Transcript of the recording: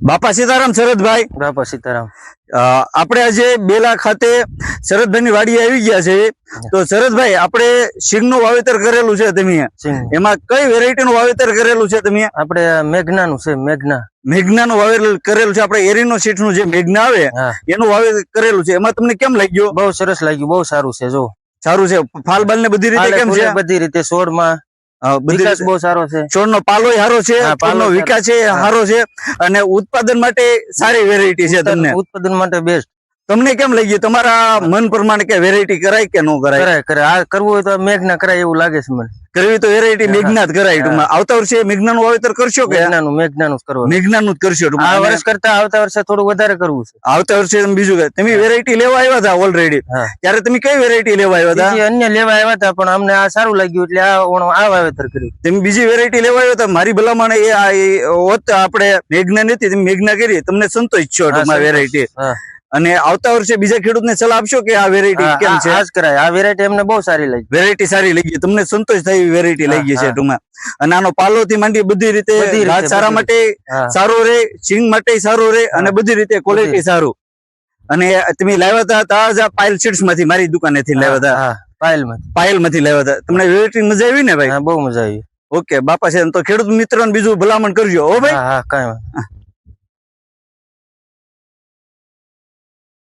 બાપા સીતારામ શરદભાઈ. બાપા સીતારામ. આપણે આજે બેલા ખાતે શરદભાઈની વાડીએ આવી ગયા છે. તો શરદભાઈ, આપણે સિંગનું વાવેતર કરેલું છે તમે, એમાં કઈ વેરાયટીનું વાવેતર કરેલું છે તમે? આપણે મેઘનાનું છે. મેઘનાનું વાવેતર કરેલું છે. આપણે એરિનો સીટનું જે મેઘના આવે એનું વાવેતર કરેલું છે. એમાં તમને કેમ લાગ્યું? બહુ સરસ લાગ્યું, બહુ સારું છે. જો સારું છે. ફાલ બાલ ને બધી રીતે કેમ છે? બધી રીતે છોડમાં વિકાસ બહુ સારો છે. છોડનો પાલો સારો છે, પાલનો વિકાસ છે સારો છે, અને ઉત્પાદન માટે સારી વેરાયટી છે. તમને ઉત્પાદન માટે બેસ્ટ. તમને કેમ લાગ્યું? તમારા મન પ્રમાણે કે વેરાયટી કરાય કે ન કરાય? કરાય. આ કરવું હોય તો મેઘના કરાય એવું લાગે છે મને. કરવી તો વેરાયટી મેઘના જ કરાય. આવતા વર્ષે મેઘનાનું વાવેતર કરશો કે? મેઘનાનું જ કરવું. મેઘનાનું જ કરશો. આ વર્ષ કરતા આવતા વર્ષે થોડું વધારે કરવું છે. આવતા વર્ષે બીજું તમે વેરાયટી લેવા આવ્યા હતા ઓલરેડી, ત્યારે તમે કઈ વેરાયટી લેવા આવ્યા હતા? અન્ય લેવા આવ્યા હતા, પણ અમને આ સારું લાગ્યું એટલે આ વાવેતર કર્યું. તમે બીજી વેરાયટી લેવા આવ્યા હતા. મારી ભલામણ એ આપણે મેઘના નથી, તમે મેઘના કરી, તમને સંતોષ છો તમારી વેરાયટી. અને આવતા વર્ષે બીજા ખેડૂતને સલાહ આપશો કે આ વેરાયટી કેમ છે? આ જ કરાય. આ વેરાયટી અમને બહુ સારી લાગી. વેરાયટી સારી લાગી, તમને સંતોષ થાય એવી વેરાયટી લાગી છે ટૂંકમાં. અને આનો પાલો થી માંડી બધી રીતે સારા માટે સારું રહે, સિંગ માટે સારું રહે, અને બધી રીતે ક્વોલિટી સારું. અને તમે લાવ્યા હતા તાજા પાયલ સીડ્સ માંથી, મારી દુકાનેથી લાવ્યા હતા. પાયલ માંથી લાવ્યા હતા. તમને વેરાયટી મજા આવી ને ભાઈ? બહુ મજા આવી. ઓકે બાપા છે તો ખેડૂત મિત્રોને બીજું ભલામણ કરજો હો ભાઈ. હા, કાંઈ